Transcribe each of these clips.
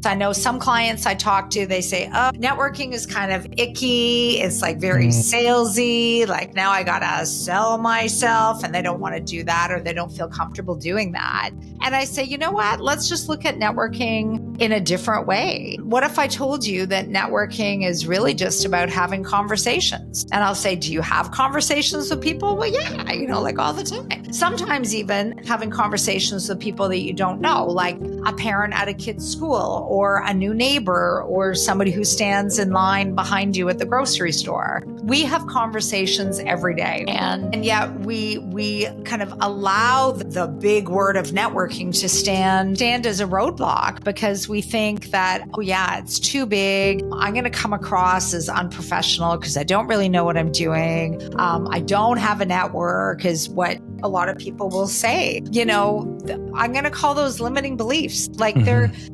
I know some clients I talk to, they say, oh, networking is kind of icky. It's like very salesy. Like now I got to sell myself, and they don't want to do that, or they don't feel comfortable doing that. And I say, you know what? Let's just look at networking in a different way. What if I told you that networking is really just about having conversations? And I'll say, do you have conversations with people? Well, yeah, like all the time. Sometimes even having conversations with people that you don't know, like a parent at a kid's school, or a new neighbor, or somebody who stands in line behind you at the grocery store. We have conversations every day. And yet we kind of allow the big word of networking to stand as a roadblock, because we think that, oh yeah, it's too big. I'm going to come across as unprofessional because I don't really know what I'm doing. I don't have a network, is what a lot of people will say. I'm going to call those limiting beliefs. Like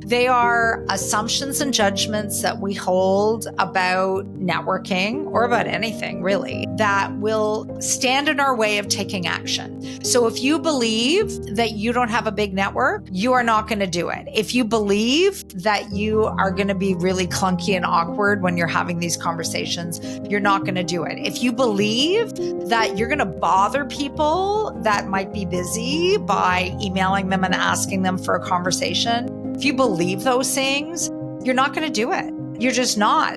they are assumptions and judgments that we hold about networking, or about anything really, that will stand in our way of taking action. So if you believe that you don't have a big network, you are not going to do it. If you believe that you are going to be really clunky and awkward when you're having these conversations, you're not going to do it. If you believe that you're going to bother people that might be busy by emailing them and asking them for a conversation, if you believe those things, you're not going to do it. You're just not.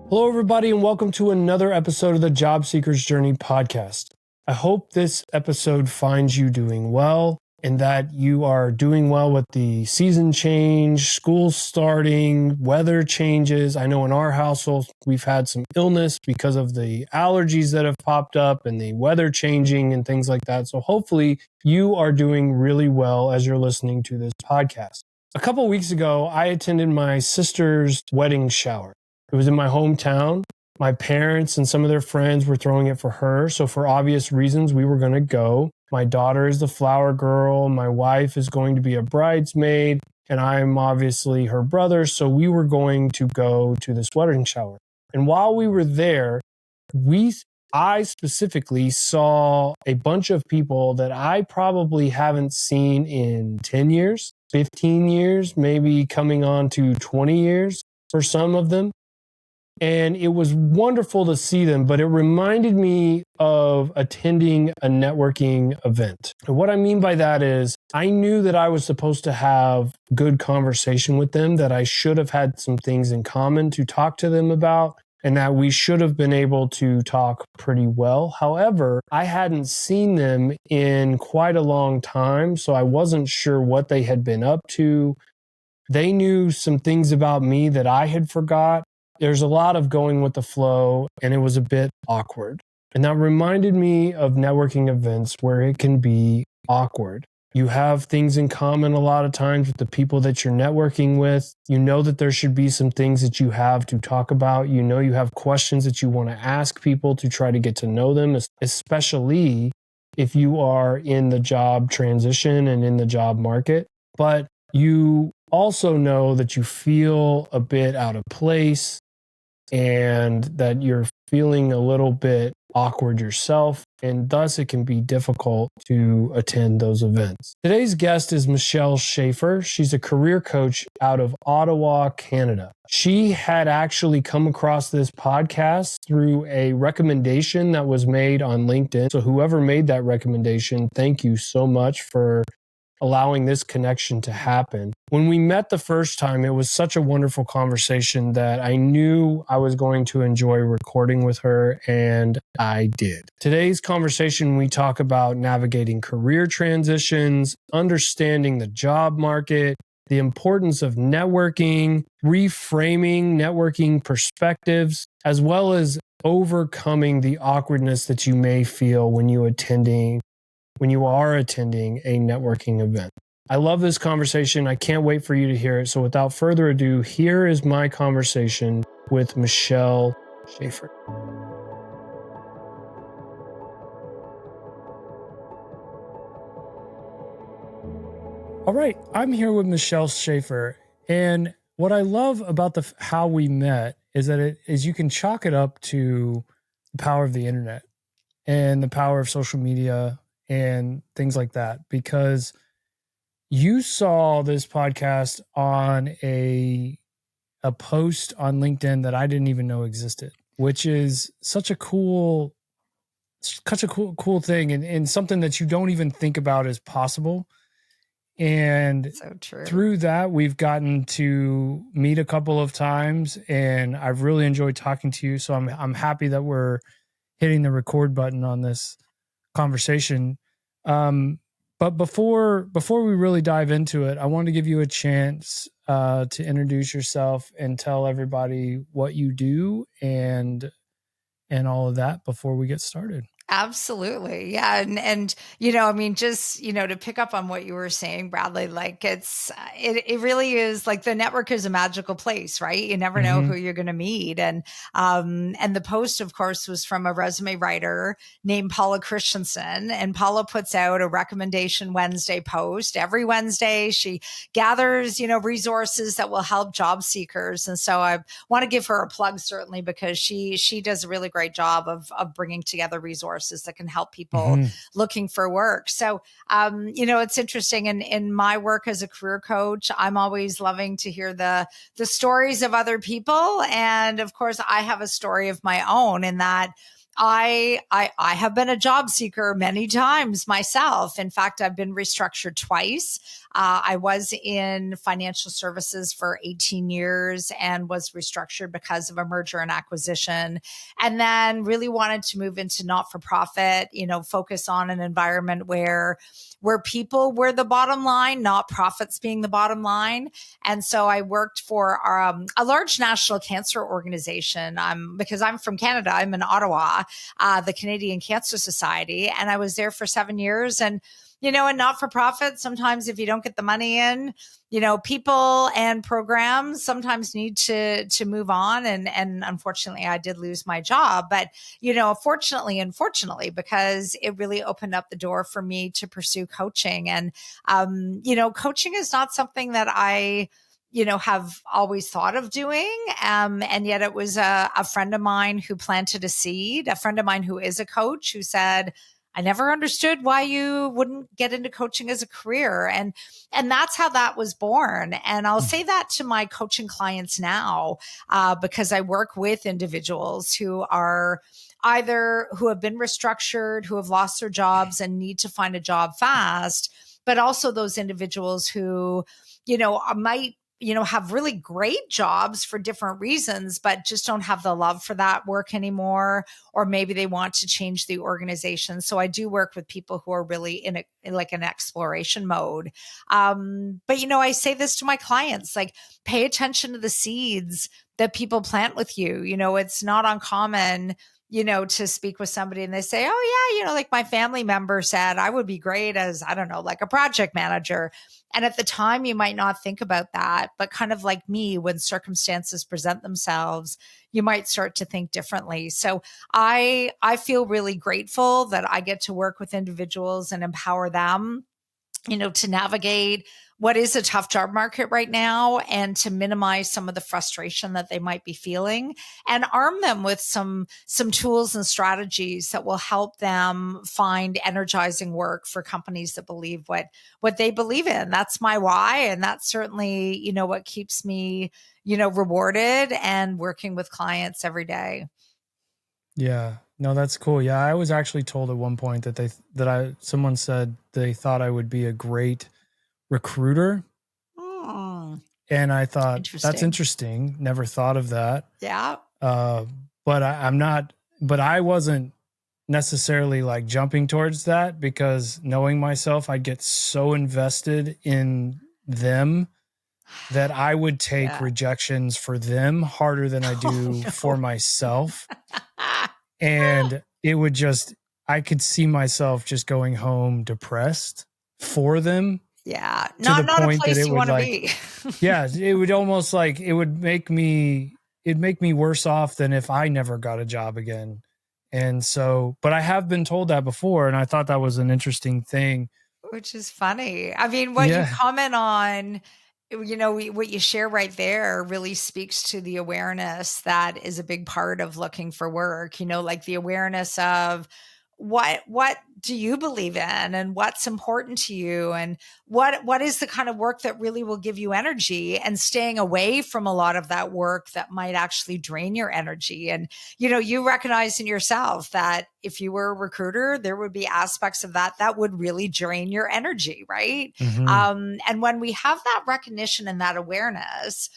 Hello, everybody, and welcome to another episode of the Job Seeker's Journey podcast. I hope this episode finds you doing well, and that you are doing well with the season change, school starting, weather changes. I know in our household, we've had some illness because of the allergies that have popped up and the weather changing and things like that. So hopefully you are doing really well as you're listening to this podcast. A couple of weeks ago, I attended my sister's wedding shower. It was in my hometown. My parents and some of their friends were throwing it for her. So for obvious reasons, we were going to go. My daughter is the flower girl. My wife is going to be a bridesmaid, and I'm obviously her brother. So we were going to go to this wedding shower. And while we were there, I specifically saw a bunch of people that I probably haven't seen in 10 years, 15 years, maybe coming on to 20 years for some of them. And it was wonderful to see them, but it reminded me of attending a networking event. And what I mean by that is I knew that I was supposed to have good conversation with them, that I should have had some things in common to talk to them about, and that we should have been able to talk pretty well. However, I hadn't seen them in quite a long time, so I wasn't sure what they had been up to. They knew some things about me that I had forgot. There's a lot of going with the flow, and it was a bit awkward. And that reminded me of networking events where it can be awkward. You have things in common a lot of times with the people that you're networking with. You know that there should be some things that you have to talk about. You know you have questions that you want to ask people to try to get to know them, especially if you are in the job transition and in the job market. But you also know that you feel a bit out of place, and that you're feeling a little bit awkward yourself, and thus it can be difficult to attend those events. Today's guest is Michelle Schafer. She's a career coach out of Ottawa, Canada. She had actually come across this podcast through a recommendation that was made on LinkedIn. So whoever made that recommendation, thank you so much for allowing this connection to happen. When we met the first time, it was such a wonderful conversation that I knew I was going to enjoy recording with her, and I did. Today's conversation, we talk about navigating career transitions, understanding the job market, the importance of networking, reframing networking perspectives, as well as overcoming the awkwardness that you may feel when you are attending a networking event. I love this conversation. I can't wait for you to hear it. So without further ado, here is my conversation with Michelle Schafer. All right, I'm here with Michelle Schafer. And what I love about how we met is that you can chalk it up to the power of the internet. and the power of social media and things like that, because you saw this podcast on a post on LinkedIn that I didn't even know existed, which is such a cool thing, and something that you don't even think about as possible. And So true. through that, we've gotten to meet a couple of times, and I've really enjoyed talking to you. So I'm happy that we're hitting the record button on this conversation. But before we really dive into it, I want to give you a chance to introduce yourself and tell everybody what you do and all of that before we get started. Absolutely. Yeah. And, you know, I mean, just, you know, to pick up on what you were saying, Bradley, like it really is like the network is a magical place, right? You never know who you're going to meet. And the post, of course, was from a resume writer named Paula Christensen. And Paula puts out a recommendation Wednesday post every Wednesday. She gathers, you know, resources that will help job seekers. And so I want to give her a plug, certainly, because she does a really great job of bringing together resources that can help people looking for work. So, you know, it's interesting. In my work as a career coach, I'm always loving to hear the stories of other people. And of course, I have a story of my own in that I have been a job seeker many times myself. In fact, I've been restructured twice. I was in financial services for 18 years and was restructured because of a merger and acquisition. And then really wanted to move into not-for-profit, you know, focus on an environment where people were the bottom line, not profits being the bottom line. And so I worked for a large national cancer organization because I'm from Canada. I'm in Ottawa, the Canadian Cancer Society. And I was there for 7 years. And, you know, and not-for-profit, sometimes if you don't get the money in, you know, people and programs sometimes need to move on. And unfortunately, I did lose my job. But, you know, fortunately and fortunately, because it really opened up the door for me to pursue coaching. And, you know, coaching is not something that I, you know, have always thought of doing. And yet it was a friend of mine who planted a seed, a friend of mine who is a coach, who said, I never understood why you wouldn't get into coaching as a career. And that's how that was born. And I'll say that to my coaching clients now, because I work with individuals who are who have been restructured, who have lost their jobs and need to find a job fast, but also those individuals who, you know, might, you know, have really great jobs for different reasons, but just don't have the love for that work anymore. Or maybe they want to change the organization. So I do work with people who are really in like an exploration mode. But, you know, I say this to my clients, like, pay attention to the seeds that people plant with you. You know, it's not uncommon, you know, to speak with somebody and they say, oh yeah, you know, like my family member said I would be great as, I don't know, like a project manager. And at the time, you might not think about that, but kind of like me, when circumstances present themselves, you might start to think differently. So I feel really grateful that I get to work with individuals and empower them, you know, to navigate what is a tough job market right now and to minimize some of the frustration that they might be feeling and arm them with some tools and strategies that will help them find energizing work for companies that believe what they believe in. That's my why. And that's certainly, you know, what keeps me, you know, rewarded and working with clients every day. Yeah, no, that's cool. Yeah, I was actually told at one point that someone said they thought I would be a great recruiter. And I thought, that's interesting. Never thought of that. Yeah. But I wasn't necessarily like jumping towards that, because knowing myself, I'd get so invested in them that I would take rejections for them harder than I do for myself. And it would just, I could see myself just going home depressed for them. Yeah. To the point that it you would want to like, be. yeah, it would almost like, it'd make me worse off than if I never got a job again. And so, but I have been told that before, and I thought that was an interesting thing. Which is funny. I mean, what you comment on, you know, what you share right there really speaks to the awareness that is a big part of looking for work, you know, like the awareness of what do you believe in, and what's important to you, and what is the kind of work that really will give you energy, and staying away from a lot of that work that might actually drain your energy. And you recognize in yourself that if you were a recruiter, there would be aspects of that would really drain your energy, right? And when we have that recognition and that awareness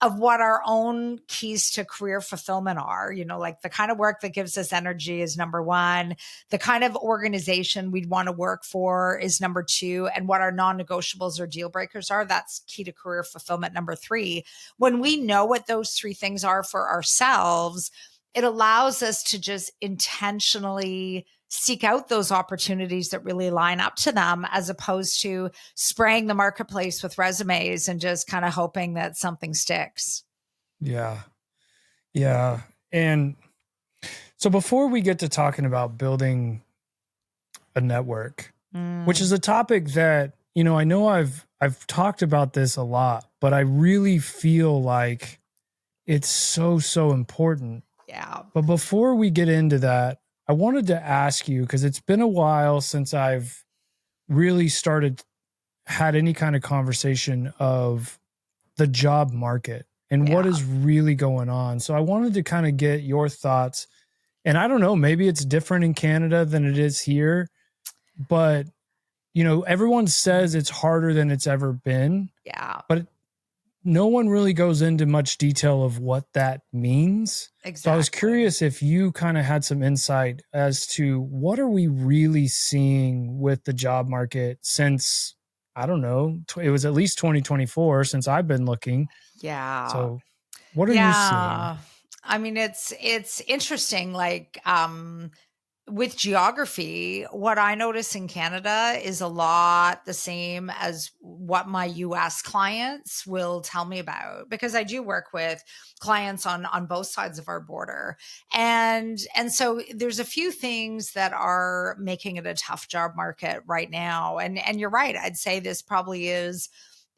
of what our own keys to career fulfillment are, like the kind of work that gives us energy is number one, the kind of organization we'd want to work for is number two, and what our non-negotiables or deal breakers are, that's key to career fulfillment number three. When we know what those three things are for ourselves, it allows us to just intentionally seek out those opportunities that really line up to them, as opposed to spraying the marketplace with resumes and just kind of hoping that something sticks. Yeah. Yeah. And so before we get to talking about building a network, which is a topic that, I know I've talked about this a lot, but I really feel like it's so important. Yeah. But before we get into that, I wanted to ask you, because it's been a while since I've really had any kind of conversation of the job market and what is really going on. So I wanted to kind of get your thoughts. And I don't know, maybe it's different in Canada than it is here, but everyone says it's harder than it's ever been. Yeah. But no one really goes into much detail of what that means. Exactly. So I was curious if you kind of had some insight as to what are we really seeing with the job market since, I don't know, it was at least 2024 since I've been looking. Yeah. So what are you seeing? I mean, it's interesting. Like, with geography, what I notice in Canada is a lot the same as what my US clients will tell me about, because I do work with clients on both sides of our border. And so there's a few things that are making it a tough job market right now. And you're right. I'd say this probably is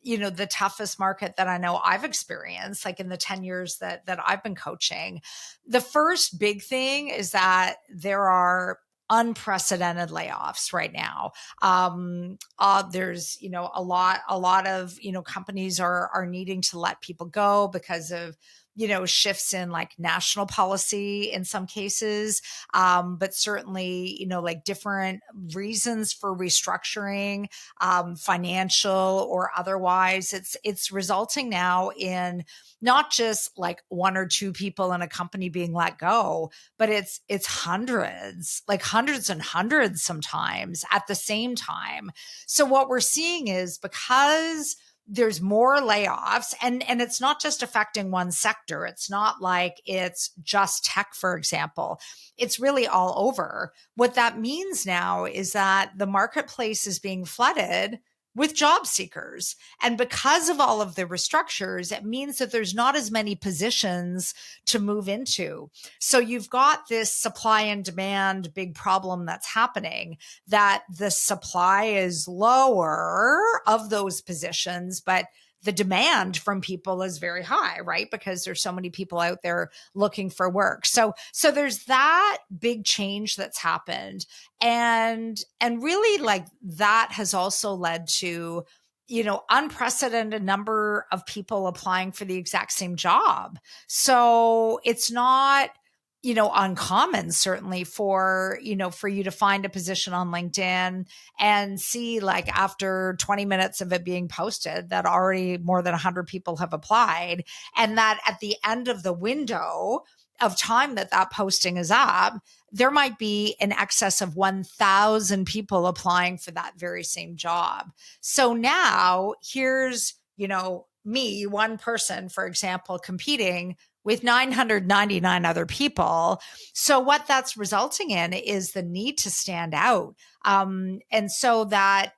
the toughest market that I know I've experienced, like in the 10 years that I've been coaching. The first big thing is that there are unprecedented layoffs right now. There's, a lot of, companies are needing to let people go because of, shifts in like national policy in some cases. But certainly, like different reasons for restructuring, financial or otherwise. It's resulting now in not just like one or two people in a company being let go, but it's hundreds, like hundreds and hundreds sometimes at the same time. So what we're seeing is, because there's more layoffs, and it's not just affecting one sector. It's not like it's just tech, for example. It's really all over. What that means now is that the marketplace is being flooded with job seekers. And because of all of the restructures, it means that there's not as many positions to move into. So you've got this supply and demand big problem that's happening, that the supply is lower of those positions, but the demand from people is very high, right? Because there's so many people out there looking for work. So there's that big change that's happened. And really, like, that has also led to, unprecedented number of people applying for the exact same job. So it's not, uncommon, certainly, for you to find a position on LinkedIn and see, like, after 20 minutes of it being posted, that already more than 100 people have applied. And that at the end of the window of time that posting is up, there might be in excess of 1,000 people applying for that very same job. So now here's, me, one person, for example, competing with 999 other people. So what that's resulting in is the need to stand out. And so that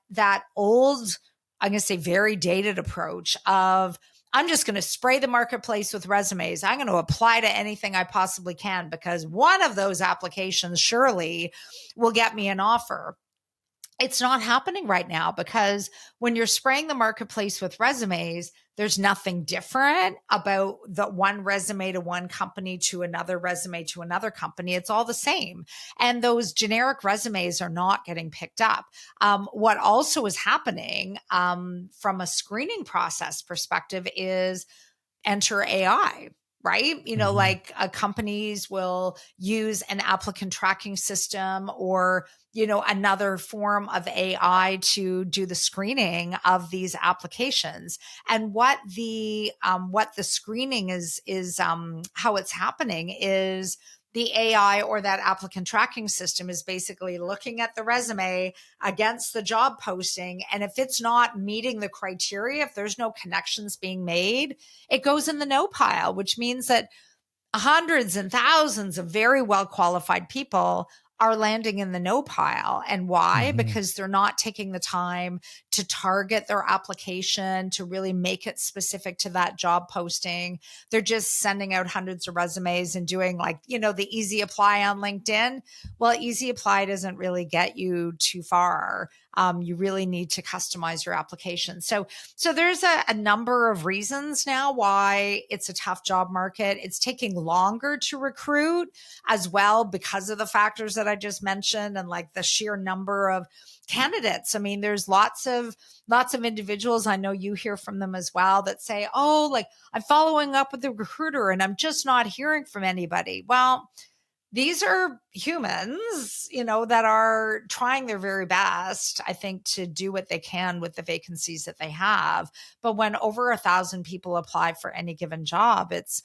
old, I'm going to say very dated approach of, I'm just going to spray the marketplace with resumes. I'm going to apply to anything I possibly can, because one of those applications surely will get me an offer. It's not happening right now, because when you're spraying the marketplace with resumes, There's nothing different about the one resume to one company to another resume to another company. It's all the same. And those generic resumes are not getting picked up. What also is happening from a screening process perspective is enter AI, right? Like companies will use an applicant tracking system or, another form of AI to do the screening of these applications. And what the screening is how it's happening is the AI or that applicant tracking system is basically looking at the resume against the job posting. And if it's not meeting the criteria, if there's no connections being made, it goes in the no pile, which means that hundreds and thousands of very well qualified people are landing in the no pile. And why? Because they're not taking the time to target their application, to really make it specific to that job posting. They're just sending out hundreds of resumes and doing the easy apply on LinkedIn. Well, easy apply doesn't really get you too far. You really need to customize your application. So there's a number of reasons now why it's a tough job market. It's taking longer to recruit as well because of the factors that I just mentioned and the sheer number of candidates. I mean, there's lots of individuals, I know you hear from them as well, that say, oh, I'm following up with the recruiter and I'm just not hearing from anybody. Well, these are humans, that are trying their very best, I think, to do what they can with the vacancies that they have. But when over 1,000 people apply for any given job, it's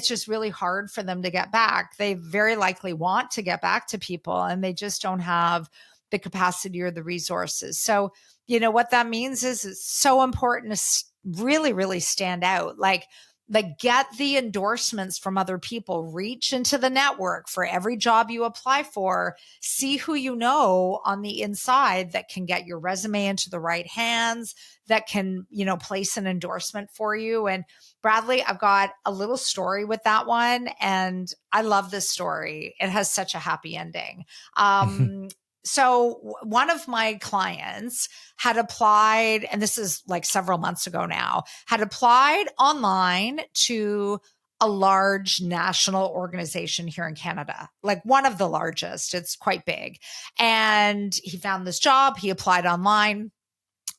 just really hard for them to get back. They very likely want to get back to people and they just don't have the capacity or the resources. So, what that means is it's so important to really, really stand out. Get the endorsements from other people, reach into the network for every job you apply for, see who you know on the inside that can get your resume into the right hands, that can, place an endorsement for you. And Bradley, I've got a little story with that one. And I love this story. It has such a happy ending. So one of my clients had applied, and this is several months ago now, had applied online to a large national organization here in Canada, one of the largest. It's quite big. And he found this job. He applied online.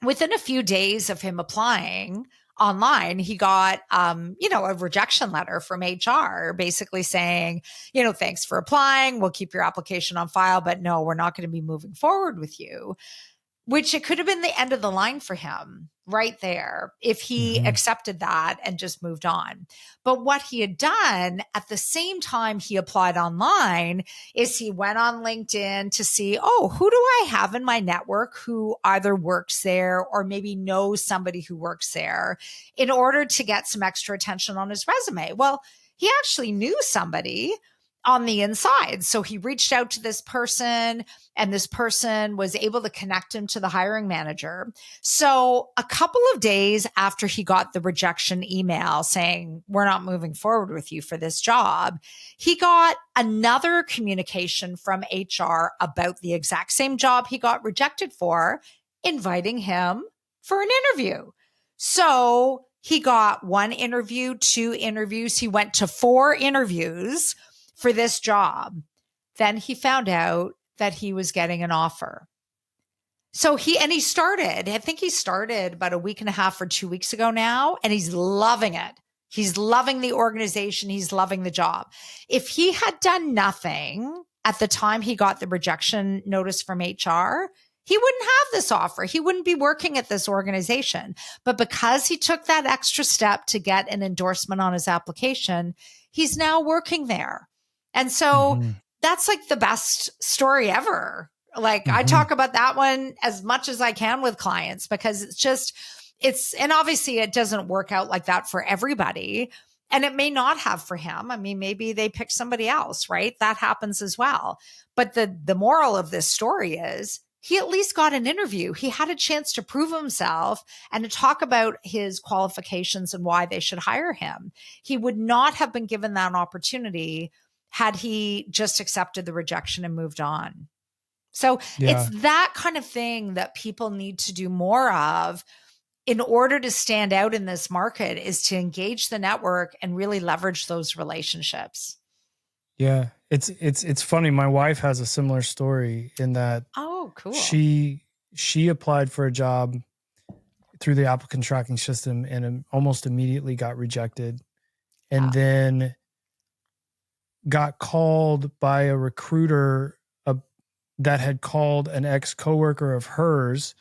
Within a few days of him applying online, he got, a rejection letter from HR basically saying, thanks for applying. We'll keep your application on file, but no, we're not going to be moving forward with you. Which it could have been the end of the line for him right there if he accepted that and just moved on. But what he had done at the same time he applied online is he went on LinkedIn to see, who do I have in my network who either works there or maybe knows somebody who works there in order to get some extra attention on his resume. Well, he actually knew somebody on the inside. So he reached out to this person and this person was able to connect him to the hiring manager. So a couple of days after he got the rejection email saying, we're not moving forward with you for this job, he got another communication from HR about the exact same job he got rejected for, inviting him for an interview. So he got one interview, two interviews. He went to 4 interviews for this job. Then he found out that he was getting an offer. So he started, I think he started about a week and a half or 2 weeks ago now, and he's loving it. He's loving the organization. He's loving the job. If he had done nothing at the time he got the rejection notice from HR, he wouldn't have this offer. He wouldn't be working at this organization. But because he took that extra step to get an endorsement on his application, he's now working there. And so that's the best story ever. I talk about that one as much as I can with clients because and obviously it doesn't work out like that for everybody. And it may not have for him. I mean, maybe they pick somebody else, right? That happens as well. But the moral of this story is he at least got an interview. He had a chance to prove himself and to talk about his qualifications and why they should hire him. He would not have been given that opportunity had he just accepted the rejection and moved on. So it's that kind of thing that people need to do more of in order to stand out in this market is to engage the network and really leverage those relationships. Yeah. It's funny. My wife has a similar story in that Oh, cool. she applied for a job through the applicant tracking system and almost immediately got rejected. And then got called by a recruiter that had called an ex-coworker of hers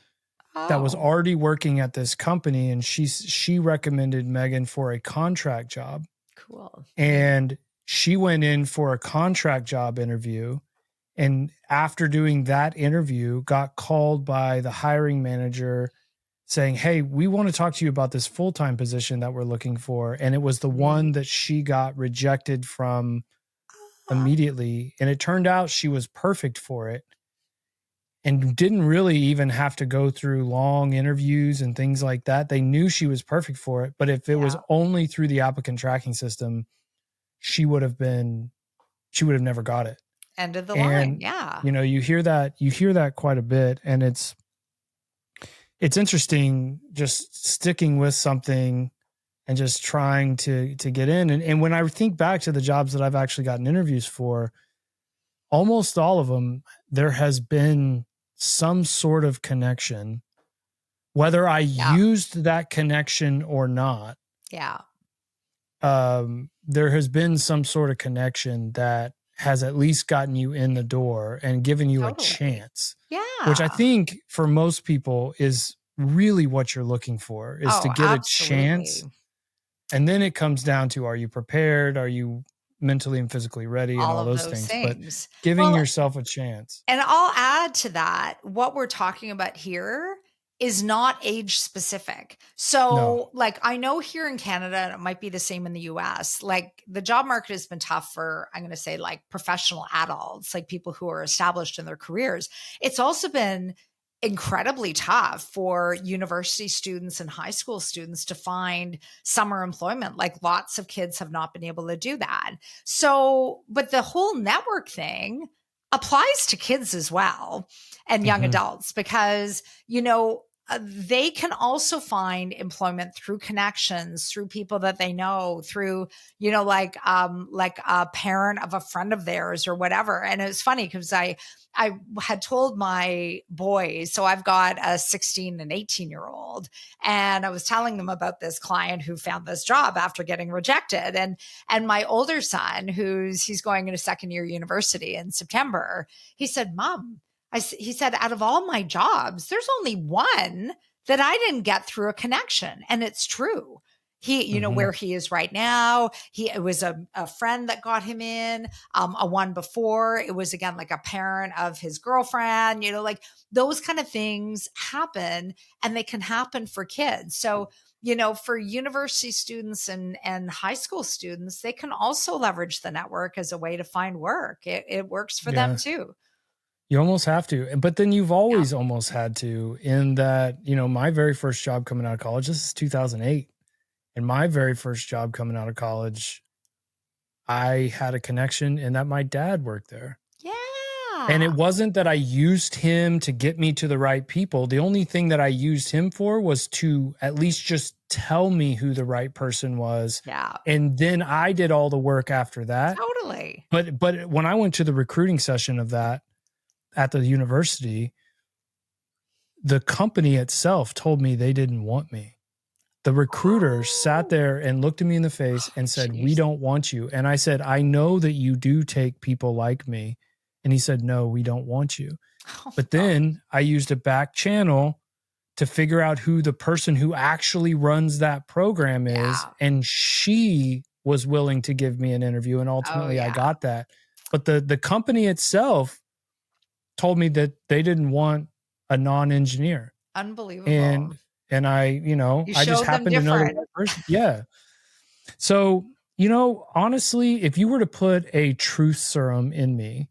that was already working at this company. And she recommended Megan for a contract job. Cool. And she went in for a contract job interview. And after doing that interview, got called by the hiring manager saying, hey, we want to talk to you about this full-time position that we're looking for. And it was the one that she got rejected from immediately. And it turned out she was perfect for it and didn't really even have to go through long interviews and things like that. They knew she was perfect for it. But if it was only through the applicant tracking system, she would have never got it. End of the line. Yeah. You know, you hear that quite a bit. And it's interesting just sticking with something and just trying to get in. And when I think back to the jobs that I've actually gotten interviews for, almost all of them, there has been some sort of connection, whether I used that connection or not. Yeah. There has been some sort of connection that has at least gotten you in the door and given you a chance. Yeah. Which I think for most people is really what you're looking for, is to get a chance. And then it comes down to, are you prepared? Are you mentally and physically ready? And all those things. But giving yourself a chance. And I'll add to that, what we're talking about here is not age specific. So like, I know here in Canada, and it might be the same in the US, like the job market has been tough for, I'm going to say, like professional adults, like people who are established in their careers. It's also been incredibly tough for university students and high school students to find summer employment. Like lots of kids have not been able to do that. So, but the whole network thing applies to kids as well and young adults, because, you know, they can also find employment through connections, through people that they know, through, you know, like a parent of a friend of theirs or whatever. And it was funny because I had told my boys, so I've got a 16 and 18-year-old, and I was telling them about this client who found this job after getting rejected. And my older son, he's going into second year university in September, he said, Mom, he said, out of all my jobs, there's only one that I didn't get through a connection. And it's true. He, you know, where he is right now, it was a friend that got him in, a one before, it was again, like a parent of his girlfriend, you know, like those kind of things happen, and they can happen for kids. So, you know, for university students and high school students, they can also leverage the network as a way to find work. It works for them too. You almost have to, but then you've always almost had to, in that, you know, my very first job coming out of college, this is 2008. And my very first job coming out of college, I had a connection in that my dad worked there. Yeah. And it wasn't that I used him to get me to the right people. The only thing that I used him for was to at least just tell me who the right person was. Yeah. And then I did all the work after that. Totally. But when I went to the recruiting session of that at the university, the company itself told me they didn't want me. The recruiter sat there and looked at me in the face and said, we don't want you. And I said, I know that you do take people like me. And he said, no, we don't want you. But then I used a back channel to figure out who the person who actually runs that program is. And she was willing to give me an interview. And ultimately I got that. But the company itself told me that they didn't want a non-engineer. Unbelievable. And I, you know, I just happened to know the person. Yeah. So, you know, honestly, if you were to put a truth serum in me,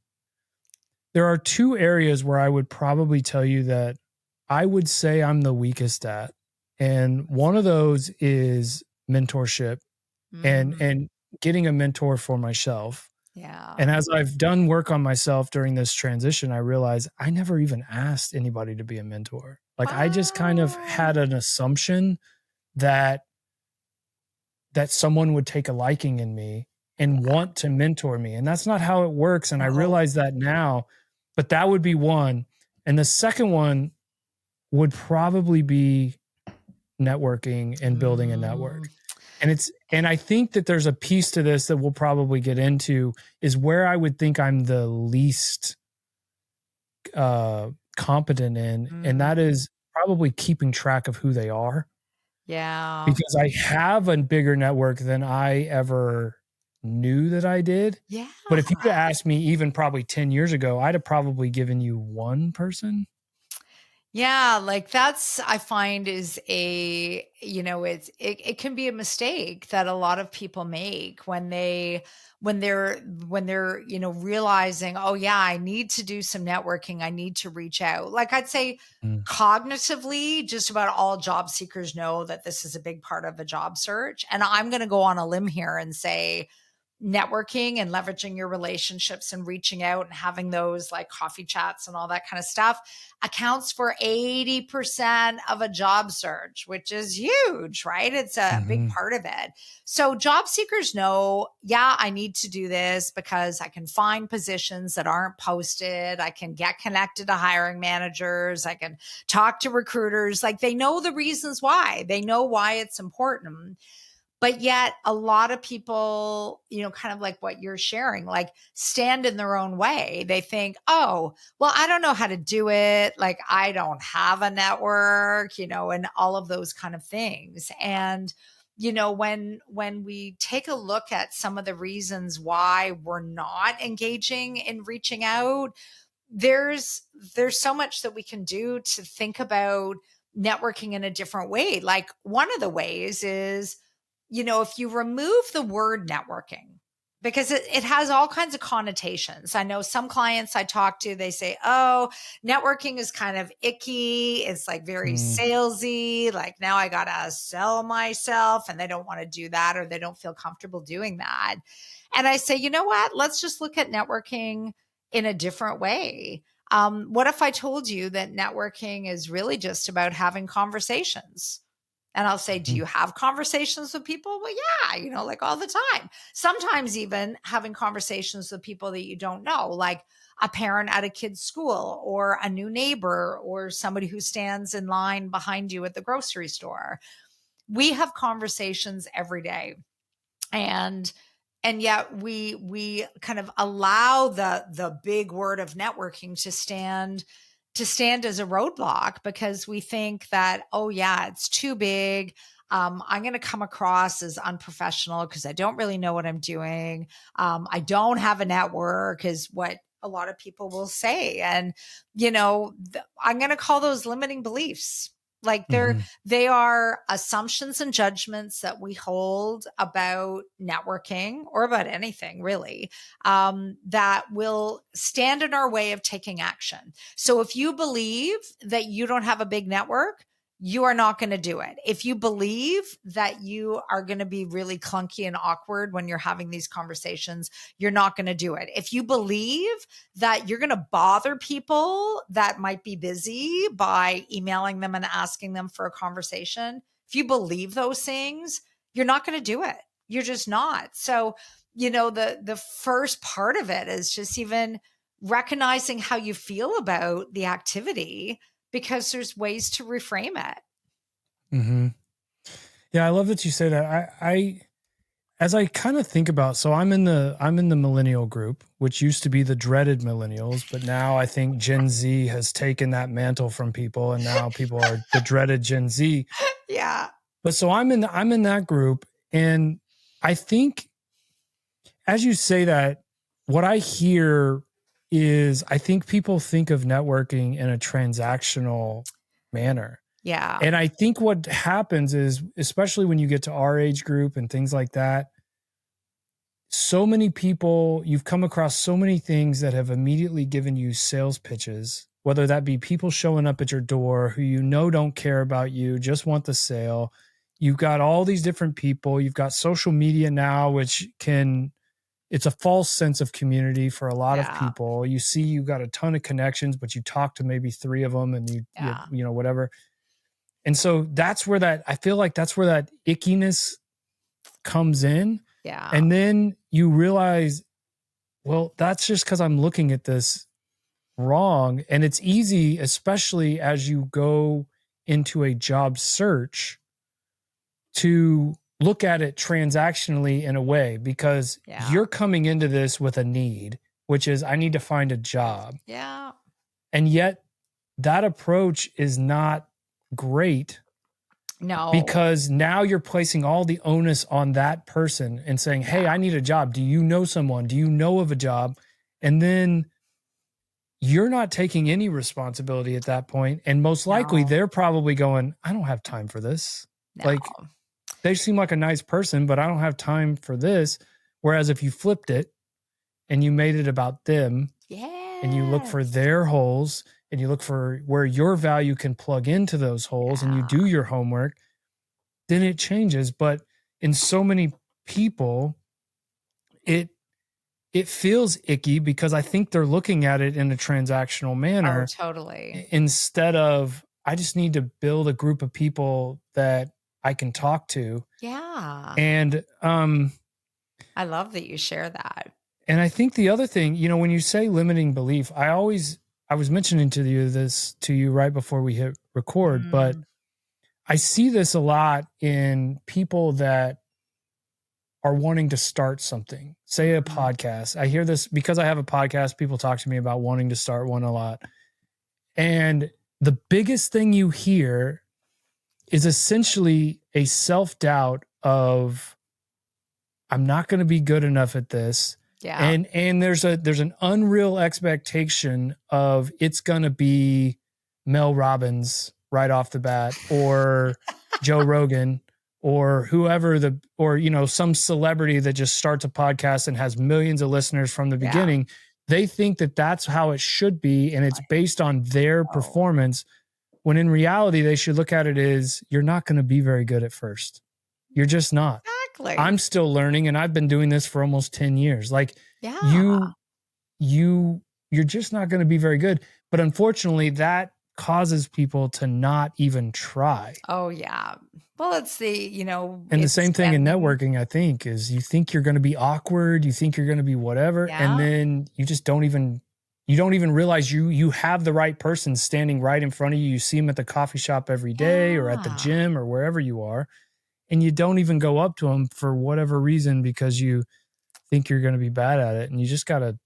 there are two areas where I would probably tell you that I would say I'm the weakest at. And one of those is mentorship and getting a mentor for myself. Yeah. And as I've done work on myself during this transition, I realized I never even asked anybody to be a mentor. Like I just kind of had Oh. an assumption that someone would take a liking in me and want to mentor me. And that's not how it works. And I No. realize that now, but that would be one. And the second one would probably be networking and building a network. Mm. And I think that there's a piece to this that we'll probably get into is where I would think I'm the least competent in, and that Mm. is probably keeping track of who they are, Yeah. because I have a bigger network than I ever knew that I did. Yeah. But if you'd asked me even probably 10 years ago, I'd have probably given you one person. Yeah, like that's I find is it can be a mistake that a lot of people make when they're realizing, oh yeah, I need to do some networking, I need to reach out. Like I'd say Mm, cognitively, just about all job seekers know that this is a big part of a job search. And I'm going to go on a limb here and say networking and leveraging your relationships and reaching out and having those like coffee chats and all that kind of stuff accounts for 80% of a job search, which is huge, right? It's a big mhm, part of it. So job seekers know, yeah, I need to do this because I can find positions that aren't posted. I can get connected to hiring managers. I can talk to recruiters. Like they know the reasons why. They know why it's important. But yet, a lot of people, kind of like what you're sharing, like stand in their own way. They think, oh, well, I don't know how to do it. Like, I don't have a network, and all of those kind of things. And, when we take a look at some of the reasons why we're not engaging in reaching out, there's so much that we can do to think about networking in a different way. Like one of the ways is, if you remove the word networking, because it has all kinds of connotations. I know some clients I talk to, they say, oh, networking is kind of icky. It's like very mm, salesy. Like now I got to sell myself, and they don't want to do that, or they don't feel comfortable doing that. And I say, you know what? Let's just look at networking in a different way. What if I told you that networking is really just about having conversations? And I'll say, do mhm, you have conversations with people? Well, yeah, like all the time. Sometimes even having conversations with people that you don't know, like a parent at a kid's school or a new neighbor or somebody who stands in line behind you at the grocery store. We have conversations every day. And yet we kind of allow the big word of networking to stand as a roadblock because we think that, oh yeah, it's too big. I'm going to come across as unprofessional because I don't really know what I'm doing. I don't have a network is what a lot of people will say. And, I'm going to call those limiting beliefs. Like mhm, they are assumptions and judgments that we hold about networking or about anything really, that will stand in our way of taking action. So if you believe that you don't have a big network, you are not going to do it. If you believe that you are going to be really clunky and awkward when you're having these conversations, you're not going to do it. If you believe that you're going to bother people that might be busy by emailing them and asking them for a conversation, if you believe those things, you're not going to do it. You're just not. So, the first part of it is just even recognizing how you feel about the activity because there's ways to reframe it. mhm. Yeah, I love that you say that. I as I kind of think about, so I'm in the millennial group, which used to be the dreaded millennials, but now I think Gen Z has taken that mantle from people, and now people are the dreaded Gen Z. Yeah. But so I'm in that group, and I think as you say that, what I hear is I think people think of networking in a transactional manner. Yeah. And I think what happens is, especially when you get to our age group and things like that, so many people, you've come across so many things that have immediately given you sales pitches, whether that be people showing up at your door who don't care about you, just want the sale. You've got all these different people. You've got social media now, which can it's a false sense of community for a lot of Yeah. people. You see, you got a ton of connections, but you talk to maybe 3 of them and you know, whatever. And so that's where I feel like that's where that ickiness comes in. Yeah. And then you realize, well, that's just because I'm looking at this wrong. And it's easy, especially as you go into a job search, to look at it transactionally in a way, because you're coming into this with a need, which is I need to find a job. Yeah. And yet that approach is not great. No. Because now you're placing all the onus on that person and saying, hey, I need a job. Do you know someone? Do you know of a job? And then you're not taking any responsibility at that point. And most likely they're probably going, I don't have time for this. No. Like, they seem like a nice person, but I don't have time for this. Whereas if you flipped it and you made it about them, and you look for their holes and you look for where your value can plug into those holes, and you do your homework, then it changes. But in so many people, it feels icky because I think they're looking at it in a transactional manner. Oh, totally. Instead of, I just need to build a group of people that I can talk to. Yeah. And I love that you share that. And I think the other thing, you know, when you say limiting belief, I was mentioning to you right before we hit record, but I see this a lot in people that are wanting to start something, say a podcast. I hear this because I have a podcast. People talk to me about wanting to start one a lot. And the biggest thing you hear is essentially a self-doubt of, I'm not going to be good enough at this. Yeah. And there's an unreal expectation of it's going to be Mel Robbins right off the bat, or Joe Rogan, or whoever you know, some celebrity that just starts a podcast and has millions of listeners from the beginning. They think that that's how it should be. And it's based on their performance, when in reality, they should look at it as, you're not going to be very good at first. You're just not. Exactly. I'm still learning, and I've been doing this for almost 10 years. Like, you're just not going to be very good. But unfortunately, that causes people to not even try. Oh, yeah. Well, it's and the same thing in networking, I think, is you think you're going to be awkward. You think you're going to be whatever. And then you just don't even realize you have the right person standing right in front of you. You see them at the coffee shop every day, or at the gym, or wherever you are. And you don't even go up to them for whatever reason, because you think you're going to be bad at it. And you just got to,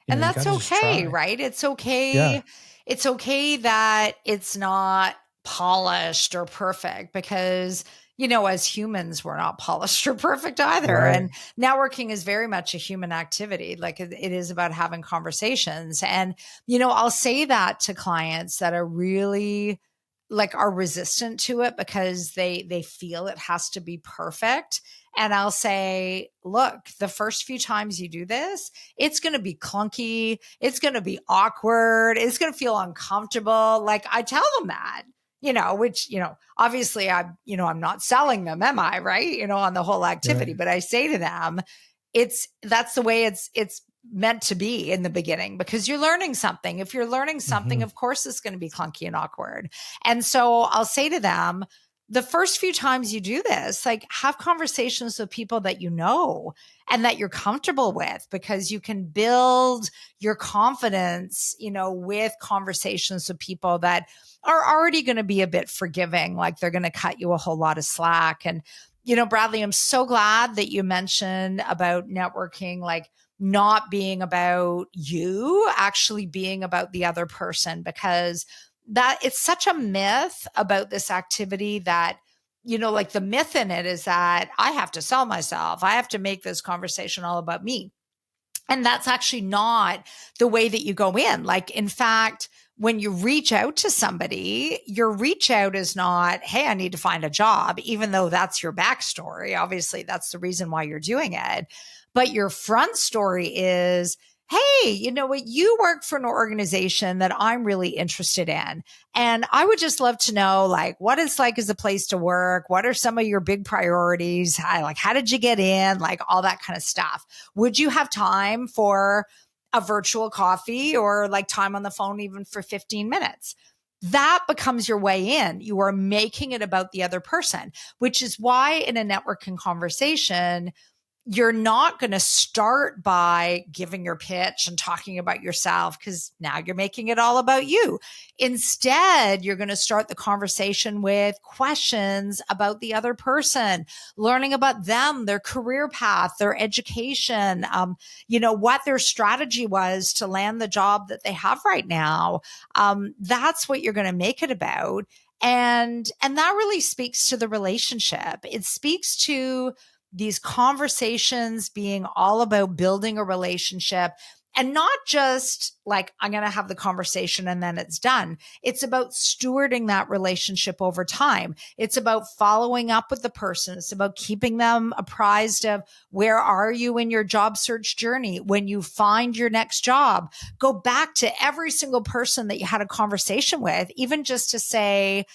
and that's okay, right? It's okay. Yeah. It's okay that it's not polished or perfect, because, you know, as humans, we're not polished or perfect either. Right. And networking is very much a human activity. Like, it is about having conversations. And, you know, I'll say that to clients that are really are resistant to it because they feel it has to be perfect. And I'll say, look, the first few times you do this, it's going to be clunky. It's going to be awkward. It's going to feel uncomfortable. Like, I tell them that, you know, which, you know, obviously I'm not selling them, am I? Right. You know, on the whole activity, but I say to them, that's the way it's meant to be in the beginning, because you're learning something. If you're learning something, of course it's going to be clunky and awkward. And so I'll say to them, the first few times you do this, like, have conversations with people that you know and that you're comfortable with, because you can build your confidence, you know, with conversations with people that are already going to be a bit forgiving, like they're going to cut you a whole lot of slack. And, you know, Bradley, I'm so glad that you mentioned about networking, like, not being about you, actually being about the other person, because that it's such a myth about this activity that, you know, like, the myth in it is that I have to sell myself. I have to make this conversation all about me. And that's actually not the way that you go in. Like, in fact, when you reach out to somebody, your reach out is not, hey, I need to find a job, even though that's your backstory. Obviously, that's the reason why you're doing it. But your front story is, hey, you know what? You work for an organization that I'm really interested in. And I would just love to know, like, what it's like as a place to work. What are some of your big priorities? How did you get in? Like all that kind of stuff. Would you have time for a virtual coffee or like time on the phone, even for 15 minutes? That becomes your way in. You are making it about the other person, which is why in a networking conversation, you're not going to start by giving your pitch and talking about yourself because now you're making it all about you. Instead, you're going to start the conversation with questions about the other person, learning about them, their career path, their education, what their strategy was to land the job that they have right now. That's what you're going to make it about. And that really speaks to the relationship. It speaks to these conversations being all about building a relationship and not just like, I'm going to have the conversation and then it's done. It's about stewarding that relationship over time. It's about following up with the person. It's about keeping them apprised of where are you in your job search journey. When you find your next job, go back to every single person that you had a conversation with, even just to say,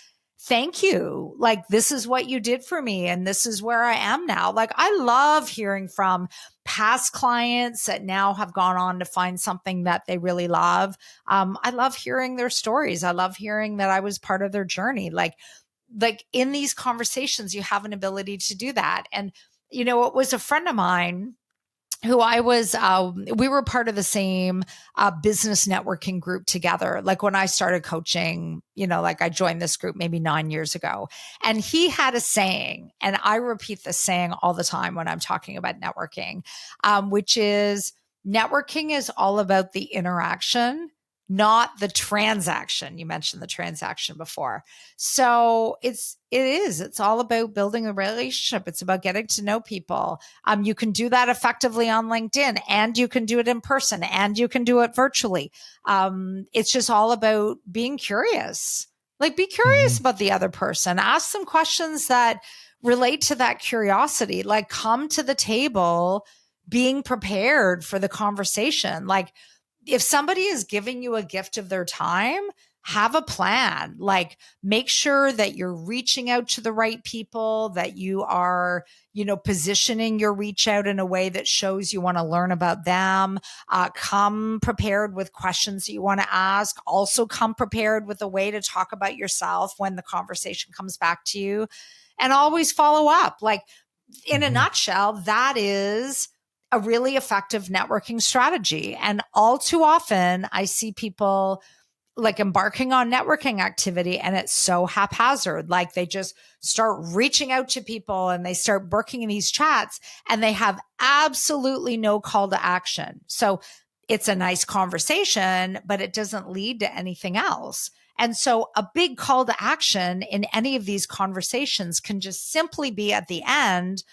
thank you. Like, this is what you did for me. And this is where I am now. Like, I love hearing from past clients that now have gone on to find something that they really love. I love hearing their stories. I love hearing that I was part of their journey. Like in these conversations, you have an ability to do that. And, it was a friend of mine who we were part of the same business networking group together. Like when I started coaching, like I joined this group maybe 9 years ago. And he had a saying, and I repeat this saying all the time when I'm talking about networking, which is networking is all about the interaction, not the transaction. You mentioned the transaction before. So it's all about building a relationship. It's about getting to know people. You can do that effectively on LinkedIn, and you can do it in person, and you can do it virtually. It's just all about being curious. Like, be curious about the other person. Ask them questions that relate to that curiosity. Like, come to the table being prepared for the conversation. Like, if somebody is giving you a gift of their time, have a plan. Like, make sure that you're reaching out to the right people, that you are, positioning your reach out in a way that shows you want to learn about them. Come prepared with questions that you want to ask. Also come prepared with a way to talk about yourself when the conversation comes back to you, and always follow up. Like, in a nutshell, that is a really effective networking strategy. And all too often I see people like embarking on networking activity and it's so haphazard. Like, they just start reaching out to people and they start booking in these chats and they have absolutely no call to action. So it's a nice conversation, but it doesn't lead to anything else. And so a big call to action in any of these conversations can just simply be at the end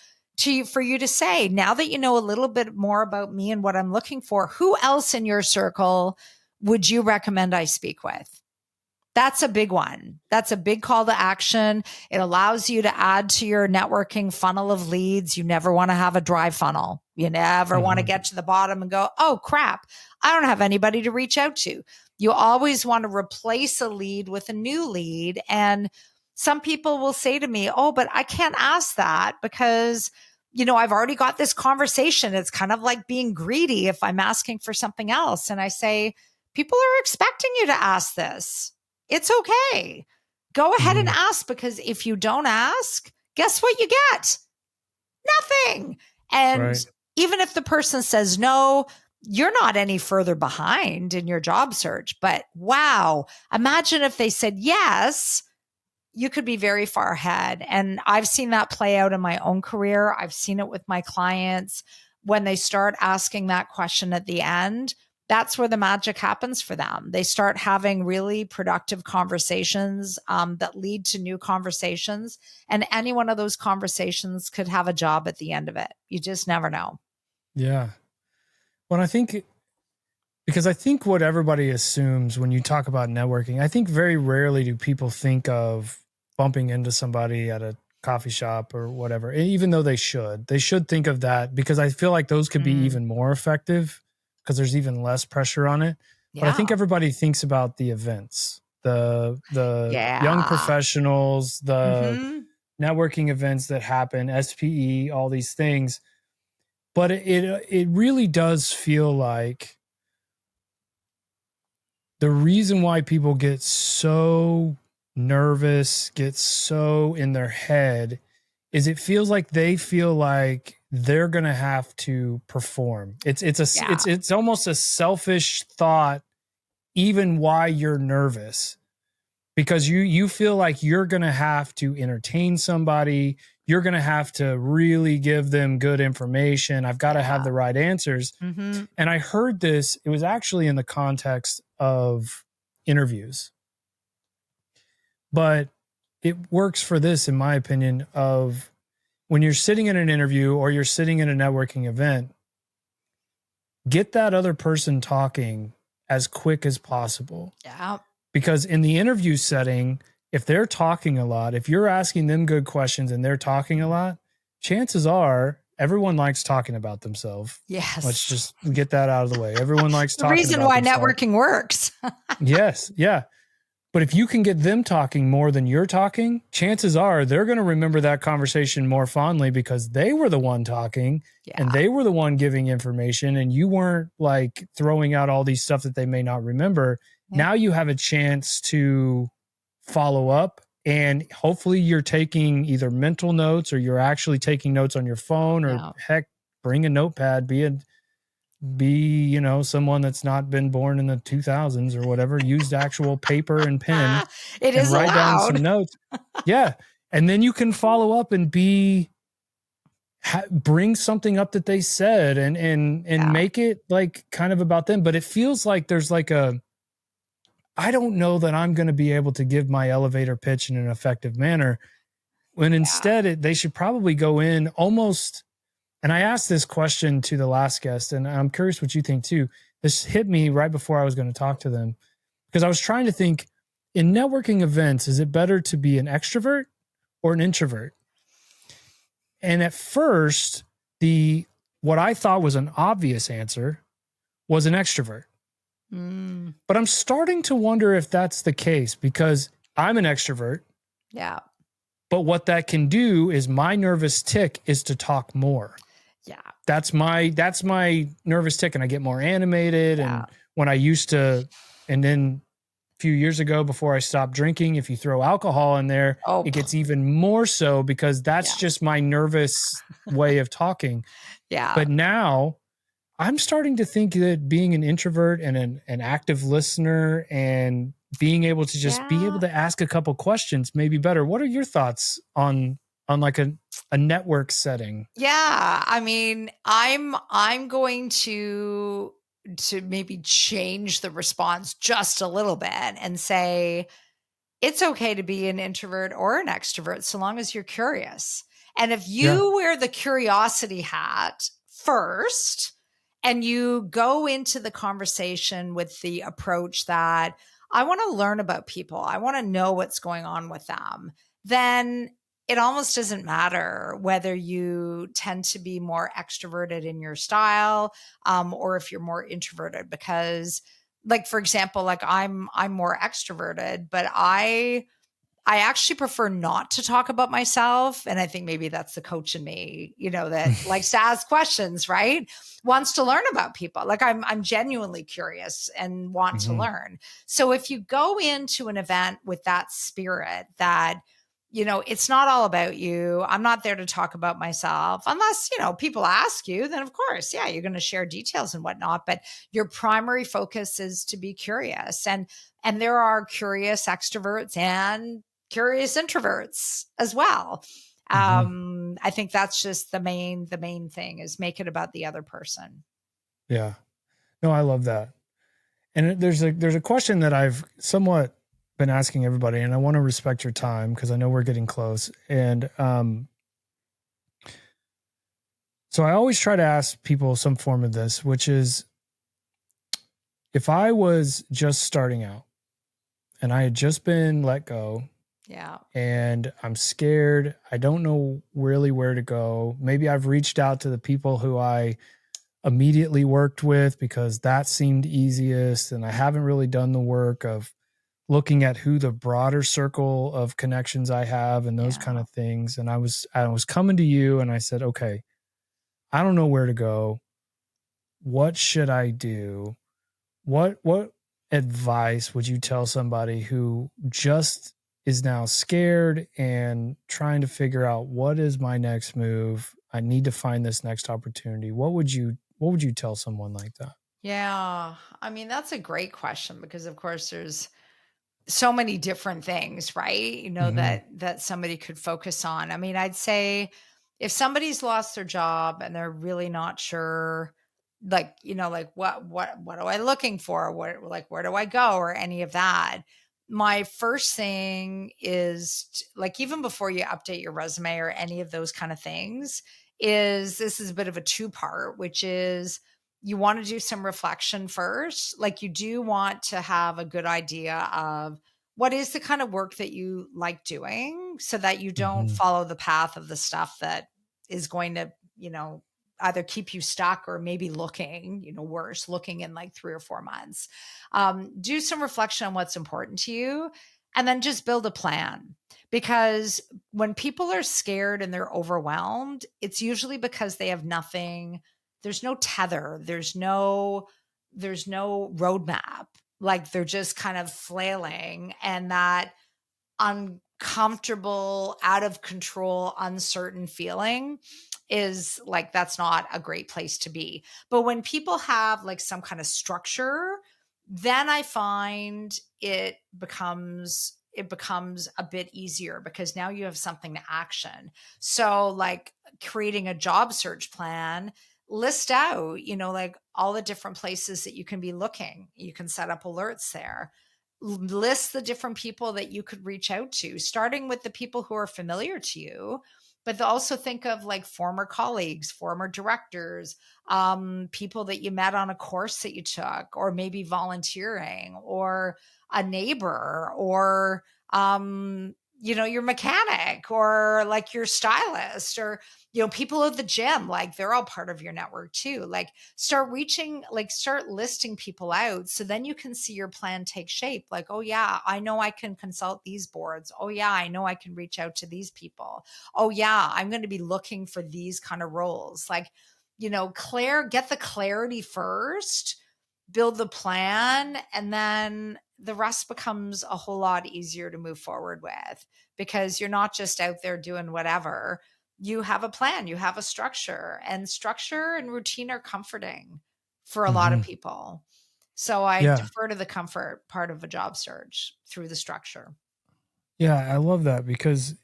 for you to say, now that you know a little bit more about me and what I'm looking for, who else in your circle would you recommend I speak with? That's a big one. That's a big call to action. It allows you to add to your networking funnel of leads. You never want to have a dry funnel. You never want to get to the bottom and go, oh crap, I don't have anybody to reach out to. You always want to replace a lead with a new lead. And some people will say to me, oh, but I can't ask that because I've already got this conversation. It's kind of like being greedy if I'm asking for something else. And I say, people are expecting you to ask this. It's okay. Go ahead and ask, because if you don't ask, guess what you get? Nothing. And even if the person says no, you're not any further behind in your job search. But wow, imagine if they said yes, you could be very far ahead. And I've seen that play out in my own career. I've seen it with my clients. When they start asking that question at the end, that's where the magic happens for them. They start having really productive conversations that lead to new conversations. And any one of those conversations could have a job at the end of it. You just never know. Yeah. Well, because I think what everybody assumes when you talk about networking, I think very rarely do people think of bumping into somebody at a coffee shop or whatever, even though they should think of that, because I feel like those could be even more effective because there's even less pressure on it. But I think everybody thinks about the events, the young professionals, the networking events that happen, SPE, all these things. But it really does feel like the reason why people get so nervous, get so in their head, is it feels like they feel like they're going to have to perform. It's almost a selfish thought, even why you're nervous, because you feel like you're going to have to entertain somebody. You're going to have to really give them good information. I've got to have the right answers. And I heard this, it was actually in the context of interviews, but it works for this, in my opinion, of when you're sitting in an interview or you're sitting in a networking event, get that other person talking as quick as possible. Yeah. Because in the interview setting, if they're talking a lot, if you're asking them good questions and they're talking a lot, chances are everyone likes talking about themselves. Yes. Let's just get that out of the way. Everyone likes talking about themselves. The reason why networking works. Yes. Yeah. But if you can get them talking more than you're talking, chances are they're going to remember that conversation more fondly because they were the one talking and they were the one giving information, and you weren't like throwing out all these stuff that they may not remember. Yeah. Now you have a chance to follow up, and hopefully you're taking either mental notes or you're actually taking notes on your phone, or heck, bring a notepad, be someone that's not been born in the 2000s or whatever, used actual paper and pen and write down some notes. Yeah. And then you can follow up and bring something up that they said and make it like kind of about them. But it feels like there's like I don't know that I'm going to be able to give my elevator pitch in an effective manner, when instead they should probably go in almost. And I asked this question to the last guest, and I'm curious what you think too. This hit me right before I was going to talk to them, because I was trying to think, in networking events, is it better to be an extrovert or an introvert? And at first, what I thought was an obvious answer was an extrovert. But I'm starting to wonder if that's the case, because I'm an extrovert. Yeah. But what that can do is my nervous tick is to talk more. Yeah. That's my nervous tick, and I get more animated. Yeah. And when I used to, and then a few years ago before I stopped drinking, if you throw alcohol in there, it gets even more so, because that's just my nervous way of talking. Yeah. But now I'm starting to think that being an introvert and an active listener and being able to just be able to ask a couple questions may be better. What are your thoughts on like a network setting? Yeah. I mean, I'm going to maybe change the response just a little bit and say, it's okay to be an introvert or an extrovert so long as you're curious. And if you wear the curiosity hat first and you go into the conversation with the approach that I want to learn about people, I want to know what's going on with them, then it almost doesn't matter whether you tend to be more extroverted in your style or if you're more introverted, because like, for example, like I'm more extroverted, but I actually prefer not to talk about myself. And I think maybe that's the coach in me, that likes to ask questions, right? Wants to learn about people. Like I'm genuinely curious and want to learn. So if you go into an event with that spirit that, it's not all about you, I'm not there to talk about myself, unless, people ask you, then of course, you're going to share details and whatnot. But your primary focus is to be curious. And there are curious extroverts and curious introverts as well. I think that's just the main thing, is make it about the other person. Yeah. No, I love that. And there's a question that I've somewhat been asking everybody, and I want to respect your time because I know we're getting close. And so I always try to ask people some form of this, which is, if I was just starting out and I had just been let go, and I'm scared, I don't know really where to go. Maybe I've reached out to the people who I immediately worked with because that seemed easiest. And I haven't really done the work of looking at who the broader circle of connections I have and those kind Yeah. of things. And I was coming to you and I said, okay, I don't know where to go. What should I do? What advice would you tell somebody who just is now scared and trying to figure out what is my next move? I need to find this next opportunity. What would you tell someone like that? Yeah. I mean, that's a great question because of course there's so many different things, right? Mhm. That somebody could focus on. I mean, I'd say if somebody's lost their job and they're really not sure, like, like what am I looking for? Where do I go or any of that? My first thing is like even before you update your resume or any of those kind of things, is this is a bit of a two part, which is you want to do some reflection first. Like you do want to have a good idea of what is the kind of work that you like doing so that you don't Mhm. follow the path of the stuff that is going to, either keep you stuck or maybe looking, worse, looking in like 3 or 4 months. Do some reflection on what's important to you and then just build a plan. Because when people are scared and they're overwhelmed, it's usually because they have nothing, there's no tether, there's no roadmap, like they're just kind of flailing, and that uncomfortable, out of control, uncertain feeling is like that's not a great place to be. But when people have like some kind of structure, then I find it becomes a bit easier because now you have something to action. So like creating a job search plan, list out, like all the different places that you can be looking. You can set up alerts there, list the different people that you could reach out to, starting with the people who are familiar to you, but also think of like former colleagues, former directors, people that you met on a course that you took, or maybe volunteering, or a neighbor, or your mechanic, or like your stylist, or people at the gym. Like they're all part of your network too. Like start listing people out so then you can see your plan take shape. Like, oh yeah, I know I can consult these boards. Oh yeah, I know I can reach out to these people. Oh yeah, I'm going to be looking for these kind of roles. Like, get the clarity first, build the plan, and then the rest becomes a whole lot easier to move forward with because you're not just out there doing whatever. You have a plan, you have a structure, and structure and routine are comforting for a lot of Mhm. people. So I Yeah. defer to the comfort part of a job search through the structure. Yeah, I love that because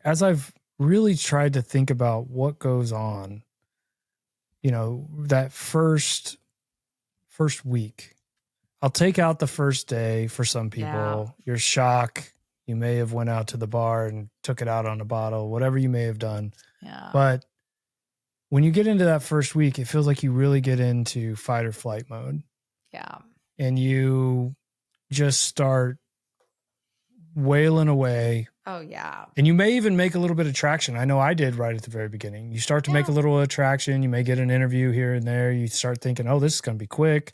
as I've really tried to think about what goes on, that first week. I'll take out the first day for some Yeah. people. Your shock, you may have went out to the bar and took it out on a bottle, whatever you may have done. Yeah. But when you get into that first week, it feels like you really get into fight or flight mode Yeah. and you just start wailing away. Oh, yeah. And you may even make a little bit of traction. I know I did right at the very beginning. You start to make a Yeah. little attraction. You may get an interview here and there. You start thinking, oh, this is going to be quick,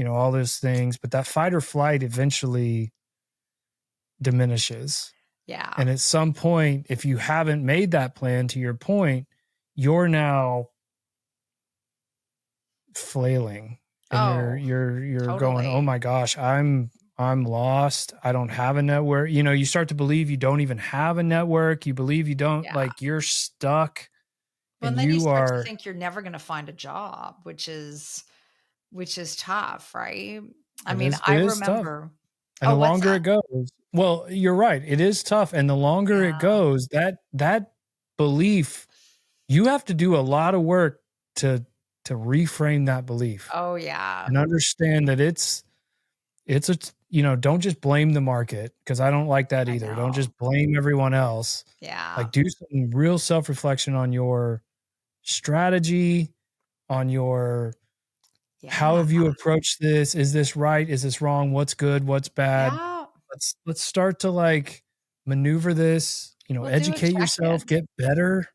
all those things. But that fight or flight eventually diminishes. Yeah. And at some point, if you haven't made that plan, to your point, you're now flailing and you're Oh, you're you're going, oh totally. my gosh, I'm lost. I don't have a network. You start to believe you don't even have a network. You believe you don't, Yeah. like, you're stuck Well, and and then you you start to are. think you're never going to find a job, which is tough, right? I It mean, is I it is tough. remember. And Oh, the what's longer that? it goes, well, you're right. It is tough. And the longer it Yeah. goes, that belief, you have to do a lot of work to reframe that belief Oh, yeah. and understand that it's don't just blame the market, because I don't like that I either. Don't know. just blame everyone else. Yeah. Like, do some real self-reflection on your strategy, on your how Yeah. have you approached this? Is this right? Is this wrong? What's good? What's bad? Yeah. Let's start to, like, maneuver this, We'll do a educate yourself, check-in. get better,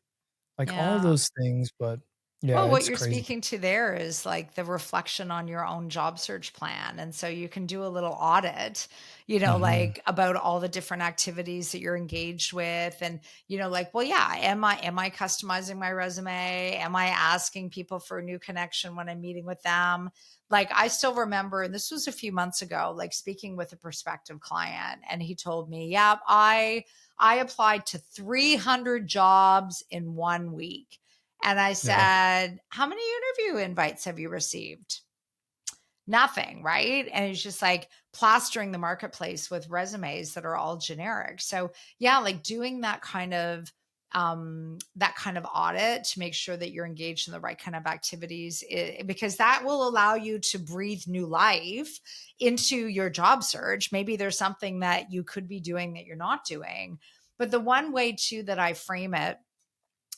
like all Yeah. those things. But Yeah, Well, what it's you're crazy. speaking to there is like the reflection on your own job search plan. And so you can do a little audit, Hmm. like about all the different activities that you're engaged with. And, like, well, yeah, am I customizing my resume? Am I asking people for a new connection when I'm meeting with them? Like, I still remember, and this was a few months ago, like speaking with a prospective client, and he told me, yeah, I applied to 300 jobs in 1 week. And I Yeah. said, how many interview invites have you received? Nothing, right? And it's just like plastering the marketplace with resumes that are all generic. So yeah, like doing that kind of audit to make sure that you're engaged in the right kind of activities, because that will allow you to breathe new life into your job search. Maybe there's something that you could be doing that you're not doing. But the one way too that I frame it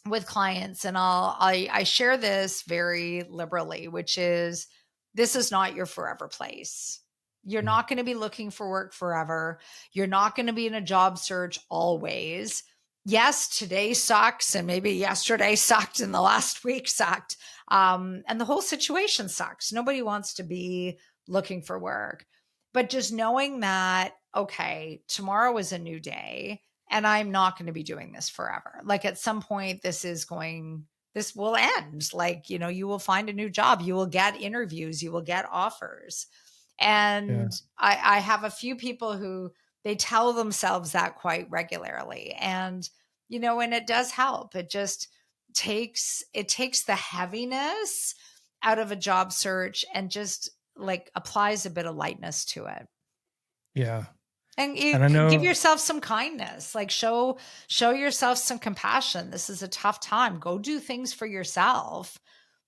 with clients, and I share this very liberally, which is, this is not your forever place. You're Mm. not going to be looking for work forever. You're not going to be in a job search always. Yes, today sucks, and maybe yesterday sucked, and the last week sucked, and the whole situation sucks. Nobody wants to be looking for work, but just knowing that, okay, tomorrow is a new day, and I'm not going to be doing this forever. Like, at some point, this will end. Like, you will find a new job, you will get interviews, you will get offers. Yeah. And I have a few people who, they tell themselves that quite regularly. And it does help. It takes the heaviness out of a job search and just like applies a bit of lightness to it. Yeah. And you And I give know, yourself some kindness, like show yourself some compassion. This is a tough time. Go do things for yourself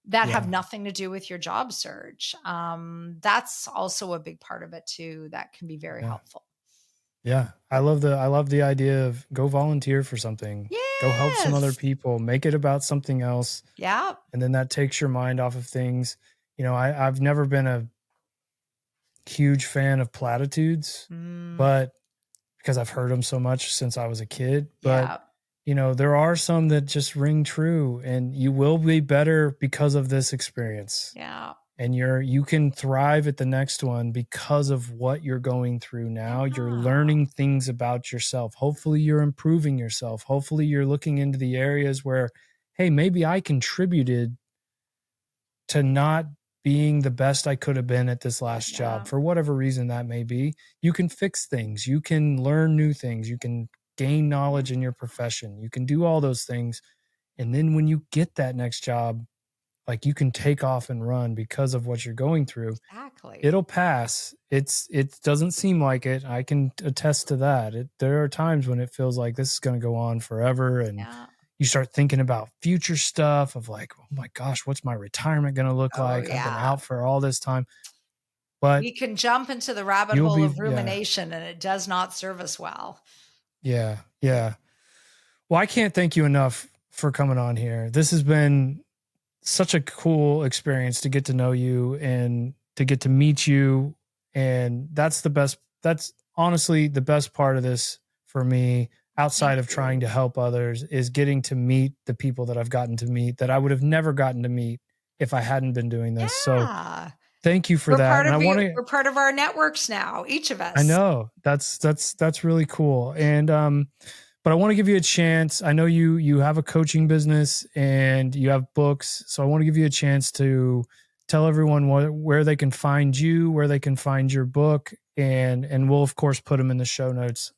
that have yeah. nothing to do with your job search. That's also a big part of it too. That can be very Yeah. helpful. Yeah. I love the idea of go volunteer for something. Go help some other Yes. people, make it about something else. Yeah. And then that takes your mind off of things. I've never been a huge fan of platitudes, Mm, but because I've heard them so much since I was a kid. But, yeah. there are some that just ring true, and you will be better because of this experience. Yeah. And you can thrive at the next one because of what you're going through now. You're Yeah. learning things about yourself. Hopefully you're improving yourself. Hopefully you're looking into the areas where, hey, maybe I contributed to not being the best I could have been at this last job Yeah. for whatever reason that may be. You can fix things. You can learn new things. You can gain knowledge in your profession. You can do all those things. And then when you get that next job, like, you can take off and run because of what you're going through. Exactly. It'll pass. It doesn't seem like it. I can attest to that. There are times when it feels like this is going to go on forever, and Yeah. you start thinking about future stuff of like, oh my gosh, what's my retirement going to look Oh like? I've been yeah. out for all this time, but We can jump into the rabbit you'll hole be, of yeah, rumination, and it does not serve us well. yeah, yeah. Well, I can't thank you enough for coming on here. This has been such a cool experience to get to know you and to get to meet you. And that's honestly the best part of this for me, Thank outside of trying you. to help others, is getting to meet the people that I've gotten to meet that I would have never gotten to meet if I hadn't been doing this. So Yeah. thank you for We're that. part And of you. We're part of our networks now, each of I us. know that's really cool. And but I want to give you a chance. I know you have a coaching business and you have books, so I want to give you a chance to tell everyone where they can find you, where they can find your book, and we'll of course put them in the show notes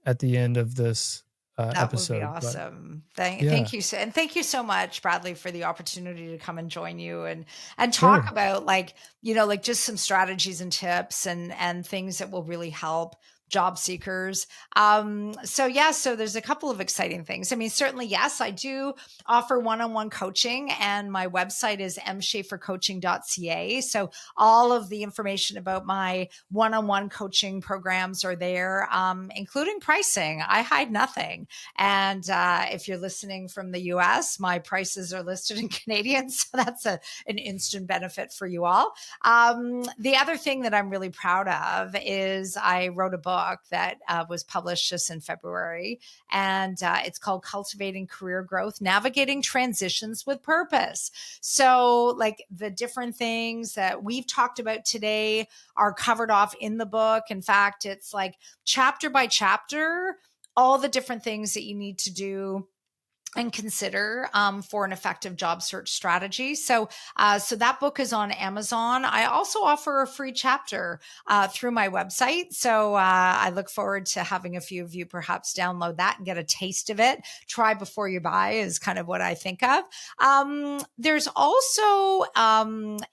at the end of this That would be episode. But awesome. Thank, yeah, thank you so, and thank you so much, Bradley, for the opportunity to come and join you and talk sure. about, like, like just some strategies and tips and things that will really help job seekers. So yeah, so there's a couple of exciting things. I mean, certainly, yes, I do offer one-on-one coaching, and my website is mschafercoaching.ca. So all of the information about my one-on-one coaching programs are there, including pricing. I hide nothing. And if you're listening from the US, my prices are listed in Canadian. So that's an instant benefit for you all. The other thing that I'm really proud of is I wrote a book. book that was published just in February. And it's called Cultivating Career Growth, Navigating Transitions with Purpose. So like the different things that we've talked about today are covered off in the book. In fact, it's like chapter by chapter, all the different things that you need to do and consider for an effective job search strategy. So that book is on Amazon. I also offer a free chapter through my website. So I look forward to having a few of you perhaps download that and get a taste of it. Try before you buy is kind of what I think of. There's also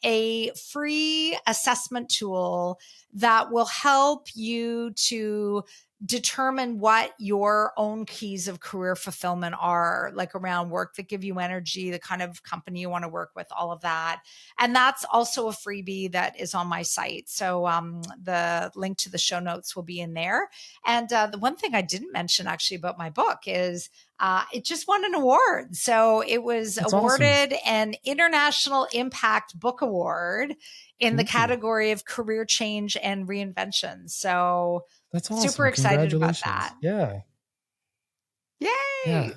a free assessment tool that will help you to determine what your own keys of career fulfillment are, like around work that give you energy, the kind of company you want to work with, all of that. And that's also a freebie that is on my site. So the link to the show notes will be in there. And the one thing I didn't mention actually about my book is it just won an award. So it was That's awarded awesome. an International Impact Book Award in the category of career change and reinvention. So That's super awesome. excited about Congratulations. that. Yeah. Yeah. Yay.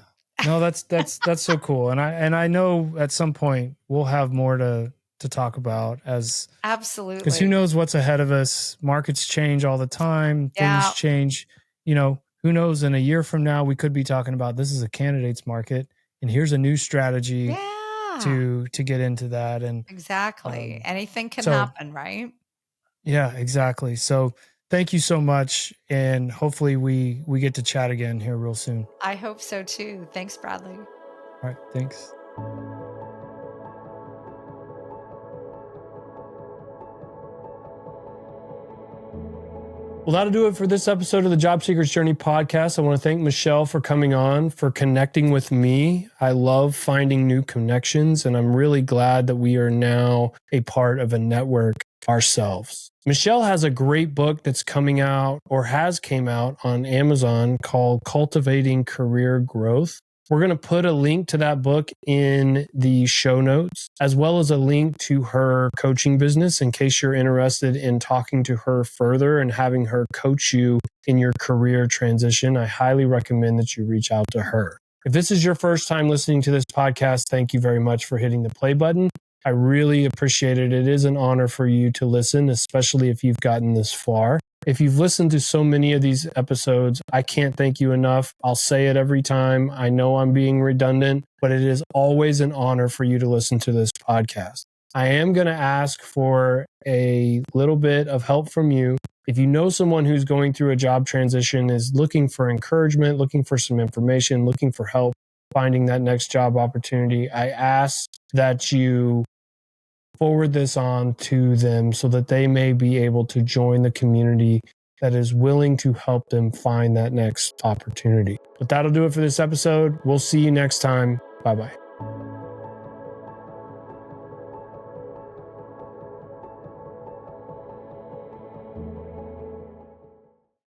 No, that's so cool. And I know at some point we'll have more to talk about because who Absolutely. knows what's ahead of us. Markets change all the time. Things Yeah. change. Who knows, in a year from now we could be talking about this is a candidates market and here's a new strategy Yeah. to get into that. And Exactly. Anything can so happen, right? yeah, exactly. So thank you so much. And hopefully we get to chat again here real soon. I hope so too. Thanks, Bradley. All right. Thanks. Well, that'll do it for this episode of the Job Seekers Journey podcast. I want to thank Michelle for coming on, for connecting with me. I love finding new connections, and I'm really glad that we are now a part of a network ourselves. Michelle has a great book that's coming out or has came out on Amazon called Cultivating Career Growth. We're going to put a link to that book in the show notes, as well as a link to her coaching business in case you're interested in talking to her further and having her coach you in your career transition. I highly recommend that you reach out to her. If this is your first time listening to this podcast, thank you very much for hitting the play button. I really appreciate it. It is an honor for you to listen, especially if you've gotten this far. If you've listened to so many of these episodes, I can't thank you enough. I'll say it every time. I know I'm being redundant, but it is always an honor for you to listen to this podcast. I am going to ask for a little bit of help from you. If you know someone who's going through a job transition, is looking for encouragement, looking for some information, looking for help finding that next job opportunity, I ask that you forward this on to them so that they may be able to join the community that is willing to help them find that next opportunity. But that'll do it for this episode. We'll see you next time. Bye-bye.